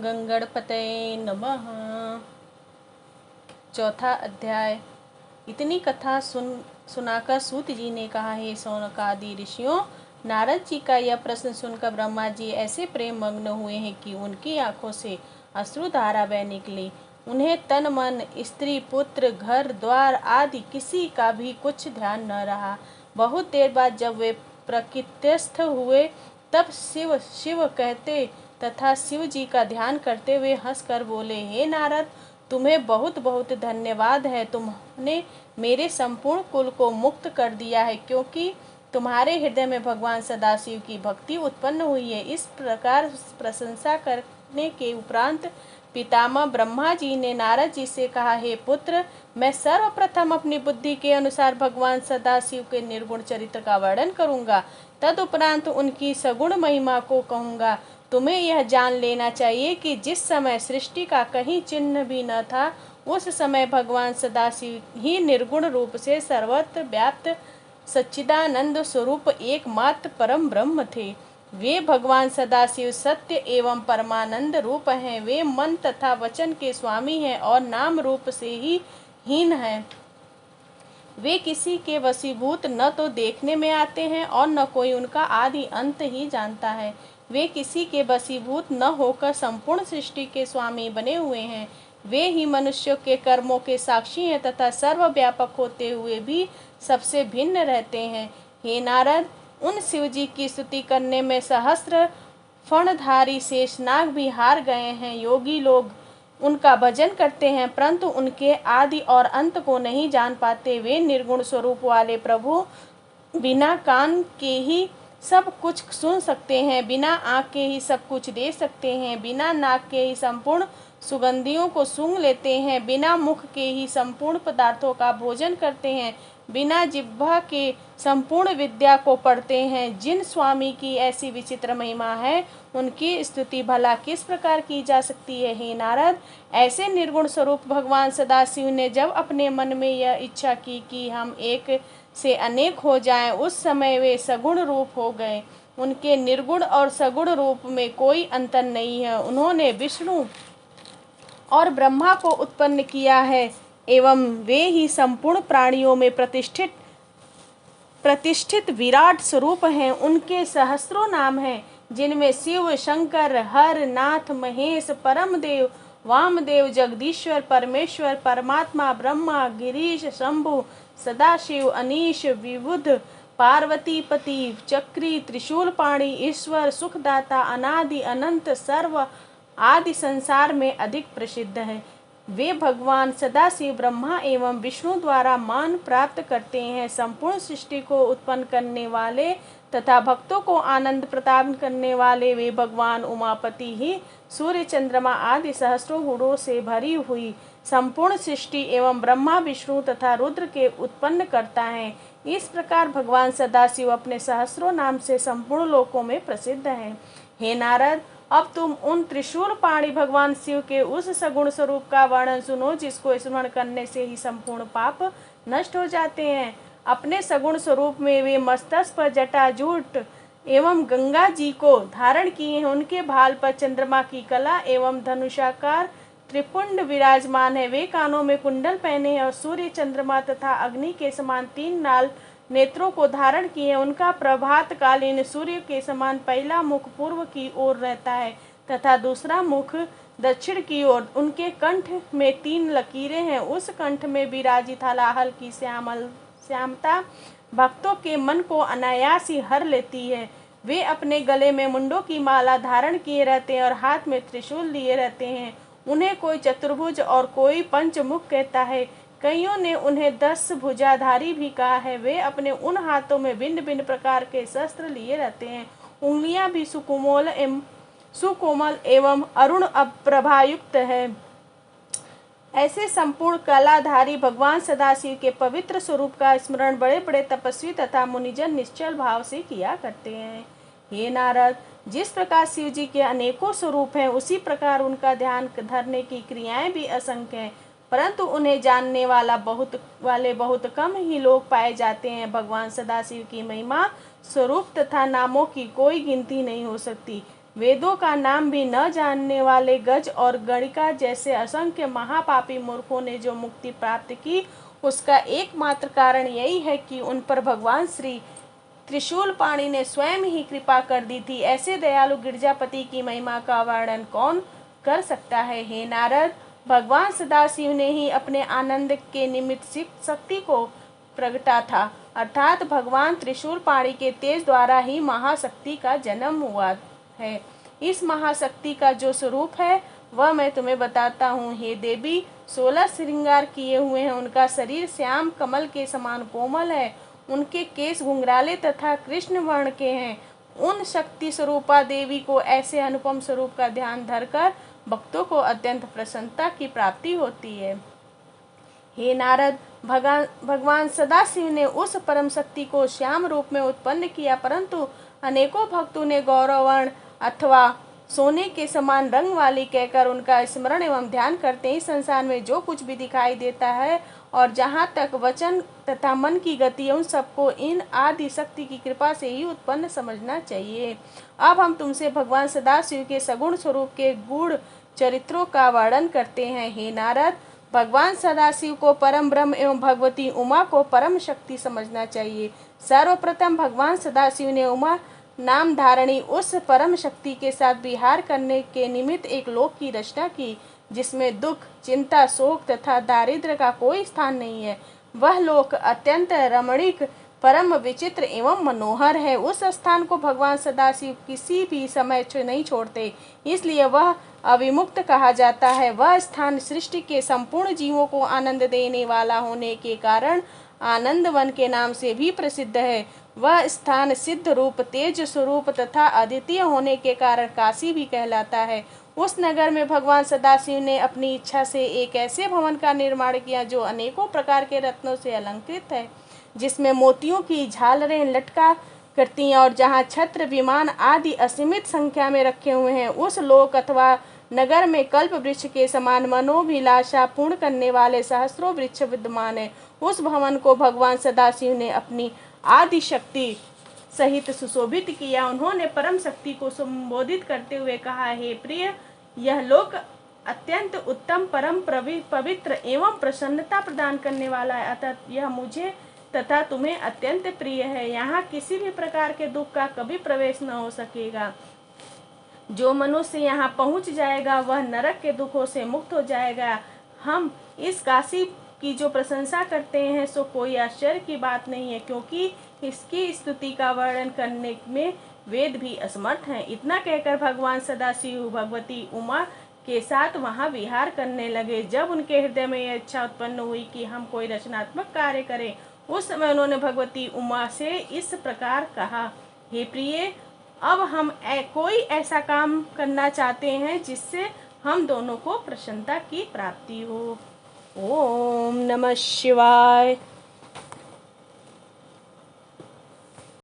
गंगणपतये नमः। चौथा अध्याय। इतनी कथा सुनाकर सूत जी ने कहा, हे शौनकादि ऋषियों, नारद जी का यह प्रश्न सुनकर ब्रह्मा जी ऐसे प्रेम मग्न हुए हैं कि उनकी आंखों से अश्रुधारा बह निकली। उन्हें तन मन, स्त्री पुत्र, घर द्वार आदि किसी का भी कुछ ध्यान न रहा। बहुत देर बाद जब वे प्रकृतिस्थ हुए तब शिव शिव कहते तथा शिव जी का ध्यान करते हुए हंसकर बोले, हे नारद, तुम्हें बहुत बहुत धन्यवाद है। तुमने मेरे संपूर्ण कुल को मुक्त कर दिया है, क्योंकि तुम्हारे हृदय में भगवान सदाशिव की भक्ति उत्पन्न हुई है। इस प्रकार प्रशंसा करने के उपरांत पितामह ब्रह्मा जी ने नारद जी से कहा, हे पुत्र, मैं सर्वप्रथम अपनी बुद्धि के अनुसार भगवान सदाशिव के निर्गुण चरित्र का वर्णन करूंगा। तदुपरांत उनकी सगुण महिमा को कहूंगा। तुम्हें यह जान लेना चाहिए कि जिस समय सृष्टि का कहीं चिन्ह भी न था, उस समय भगवान सदाशिव ही निर्गुण रूप से सर्वत्र व्याप्त सच्चिदानंद स्वरूप एकमात्र परम ब्रह्म थे। वे भगवान सदाशिव सत्य एवं परमानंद रूप हैं। वे मन तथा वचन के स्वामी हैं और नाम रूप से ही हीन हैं। वे किसी के वशीभूत न तो देखने में आते हैं और न कोई उनका आदि अंत ही जानता है। वे किसी के वशीभूत न होकर संपूर्ण सृष्टि के स्वामी बने हुए हैं। वे ही मनुष्यों के कर्मों के साक्षी हैं तथा सर्वव्यापक होते हुए भी सबसे भिन्न रहते हैं। हे नारद, उन शिव जी की स्तुति करने में सहस्त्र फणधारी शेषनाग भी हार गए हैं। योगी लोग उनका भजन करते हैं, परंतु उनके आदि और अंत को नहीं जान पाते। वे निर्गुण स्वरूप वाले प्रभु बिना कान के ही सब कुछ सुन सकते हैं, बिना आँख के ही सब कुछ देख सकते हैं, बिना नाक के ही संपूर्ण सुगंधियों को सूंघ लेते हैं, बिना मुख के ही संपूर्ण पदार्थों का भोजन करते हैं, बिना जिह्वा के संपूर्ण विद्या को पढ़ते हैं। जिन स्वामी की ऐसी विचित्र महिमा है, उनकी स्तुति भला किस प्रकार की जा सकती है। हे नारद, ऐसे निर्गुण स्वरूप भगवान सदाशिव ने जब अपने मन में यह इच्छा की कि हम एक से अनेक हो जाएं, उस समय वे सगुण रूप हो गए। उनके निर्गुण और सगुण रूप में कोई अंतर नहीं है। उन्होंने विष्णु और ब्रह्मा को उत्पन्न किया है एवं वे ही संपूर्ण प्राणियों में प्रतिष्ठित विराट स्वरूप हैं। उनके सहस्रों नाम हैं, जिनमें शिव, शंकर, हर, नाथ, महेश, परमदेव, वामदेव, जगदीश्वर, परमेश्वर, परमात्मा, ब्रह्मा, गिरीश, शंभु, सदाशिव, अनीश, विबुध, पार्वतीपति, चक्री, त्रिशूलपाणि, ईश्वर, सुखदाता, अनादि, अनंत, सर्व आदि संसार में अधिक प्रसिद्ध है। वे भगवान सदाशिव ब्रह्मा एवं विष्णु द्वारा मान प्राप्त करते हैं। संपूर्ण सृष्टि को उत्पन्न करने वाले तथा भक्तों को आनंद प्रदान करने वाले वे भगवान उमापति ही सूर्य, चंद्रमा आदि सहस्रों गुणों से भरी हुई संपूर्ण सृष्टि एवं ब्रह्मा, विष्णु तथा रुद्र के उत्पन्न करता है। इस प्रकार भगवान सदाशिव अपने सहस्रों नाम से संपूर्ण लोकों में प्रसिद्ध हैं। हे नारद, अब तुम उन त्रिशूलपाणि भगवान शिव के उस सगुण स्वरूप का वर्णन सुनो, जिसको स्मरण करने से ही संपूर्ण पाप नष्ट हो जाते हैं। अपने सगुण स्वरूप में वे मस्तक पर जटाजूट एवं गंगा जी को धारण किए हैं। उनके भाल पर चंद्रमा की कला एवं धनुषाकार त्रिपुंड विराजमान है। वे कानों में कुंडल पहने हैं और सूर्य, चंद्रमा तथा अग्नि के समान 3 नाल नेत्रों को धारण किए। उनका प्रभात कालीन सूर्य के समान पहला मुख पूर्व की ओर रहता है तथा दूसरा मुख दक्षिण की ओर। उनके कंठ में 3 लकीरें हैं। उस कंठ में विराजित हलाहल की श्यामता भक्तों के मन को अनायास ही हर लेती है। वे अपने गले में मुंडों की माला धारण किए रहते हैं और हाथ में त्रिशूल लिए रहते हैं। उन्हें कोई चतुर्भुज और कोई पंचमुख कहता है। कईयों ने उन्हें 10 भुजाधारी भी कहा है। वे अपने उन हाथों में भिन्न भिन्न प्रकार के शस्त्र लिए रहते हैं। उंगलियां भी सुकोमल एवं अरुण प्रभायुक्त है। ऐसे संपूर्ण कलाधारी भगवान सदाशिव के पवित्र स्वरूप का स्मरण बड़े बड़े तपस्वी तथा मुनिजन निश्चल भाव से किया करते हैं। हे नारद, जिस प्रकार शिव जी के अनेकों स्वरूप हैं, उसी प्रकार उनका ध्यान धरने की क्रियाएं भी असंख्य हैं, परंतु उन्हें जानने वाले बहुत कम ही लोग पाए जाते हैं। भगवान सदाशिव की महिमा, स्वरूप तथा नामों की कोई गिनती नहीं हो सकती। वेदों का नाम भी न जानने वाले गज और गणिका जैसे असंख्य महापापी मूर्खों ने जो मुक्ति प्राप्त की, उसका एकमात्र कारण यही है कि उन पर भगवान श्री त्रिशूलपाणि ने स्वयं ही कृपा कर दी थी। ऐसे दयालु गिरजापति की महिमा का वर्णन कौन कर सकता है। हे नारद, भगवान सदाशिव ने ही अपने आनंद के निमित्त शिव शक्ति को प्रगटा था, अर्थात भगवान त्रिशूलपाणि के तेज द्वारा ही महाशक्ति का जन्म हुआ है। इस महाशक्ति का जो स्वरूप है वह मैं तुम्हें बताता हूँ। हे देवी, 16 श्रृंगार किए हुए हैं। उनका शरीर श्याम कमल के समान कोमल है। उनके केश घुंघराले तथा कृष्ण वर्ण के हैं। उन शक्ति स्वरूपा देवी को ऐसे अनुपम स्वरूप का ध्यान धरकर भक्तों को अत्यंत प्रसन्नता की प्राप्ति होती है। हे नारद, भगवान सदाशिव ने उस परम शक्ति को श्याम रूप में उत्पन्न किया, परंतु अनेकों भक्तों ने गौरवर्ण अथवा सोने के समान रंग वाली कहकर उनका स्मरण एवं ध्यान करते ही संसार में जो कुछ भी दिखाई देता है और जहाँ तक वचन तथा मन की गति, उन सबको इन आदि शक्ति की कृपा से ही उत्पन्न समझना चाहिए। अब हम तुमसे भगवान सदाशिव के सगुण स्वरूप के गुण चरित्रों का वर्णन करते हैं। हे नारद, भगवान सदाशिव को परम ब्रह्म एवं भगवती उमा को परम शक्ति समझना चाहिए। सर्वप्रथम भगवान सदाशिव ने उमा नाम धारणी उस परम शक्ति के साथ विहार करने के निमित्त एक लोक की रचना की, जिसमें दुख, चिंता, शोक तथा दारिद्र्य का कोई स्थान नहीं है। वह लोक अत्यंत रमणीक, परम विचित्र एवं मनोहर है। उस स्थान को भगवान सदाशिव किसी भी समय नहीं छोड़ते, इसलिए वह अविमुक्त कहा जाता है। वह स्थान सृष्टि के संपूर्ण जीवों को आनंद देने वाला होने के कारण आनंद वन के नाम से भी प्रसिद्ध है। वह स्थान सिद्ध रूप, तेज स्वरूप तथा अद्वितीय होने के कारण काशी भी कहलाता है। उस नगर में भगवान सदाशिव ने अपनी इच्छा से एक ऐसे भवन का निर्माण किया जो अनेकों प्रकार के रत्नों से अलंकृत है, जिसमें मोतियों की झालरें लटका करती हैं और जहाँ छत्र, विमान आदि असीमित संख्या में रखे हुए हैं। उस लोक अथवा नगर में कल्प वृक्ष के समान मनोभिलाषा पूर्ण करने वाले सहस्रों वृक्ष विद्यमान है। उस भवन को भगवान सदाशिव ने अपनी आदि शक्ति सहित सुशोभित किया। उन्होंने परम शक्ति को संबोधित करते हुए कहा, हे प्रिय, यह लोक अत्यंत उत्तम, परम पवित्र एवं प्रसन्नता प्रदान करने वाला है, अतः यह मुझे तथा तुम्हें अत्यंत प्रिय है। यहाँ किसी भी प्रकार के दुख का कभी प्रवेश न हो सकेगा। जो मनुष्य यहाँ पहुँच जाएगा वह नरक के दुखों से मुक्त हो जाएगा। हम इस काशी की जो प्रशंसा करते हैं सो कोई आश्चर्य की बात नहीं है, क्योंकि इसकी स्तुति का वर्णन करने में वेद भी असमर्थ हैं। इतना कहकर भगवान सदाशिव भगवती उमा के साथ वहाँ विहार करने लगे। जब उनके हृदय में यह इच्छा उत्पन्न हुई कि हम कोई रचनात्मक कार्य करें, उस समय उन्होंने भगवती उमा से इस प्रकार कहा, हे प्रिय, अब हम कोई ऐसा काम करना चाहते हैं जिससे हम दोनों को प्रसन्नता की प्राप्ति हो। ओम नमः शिवाय।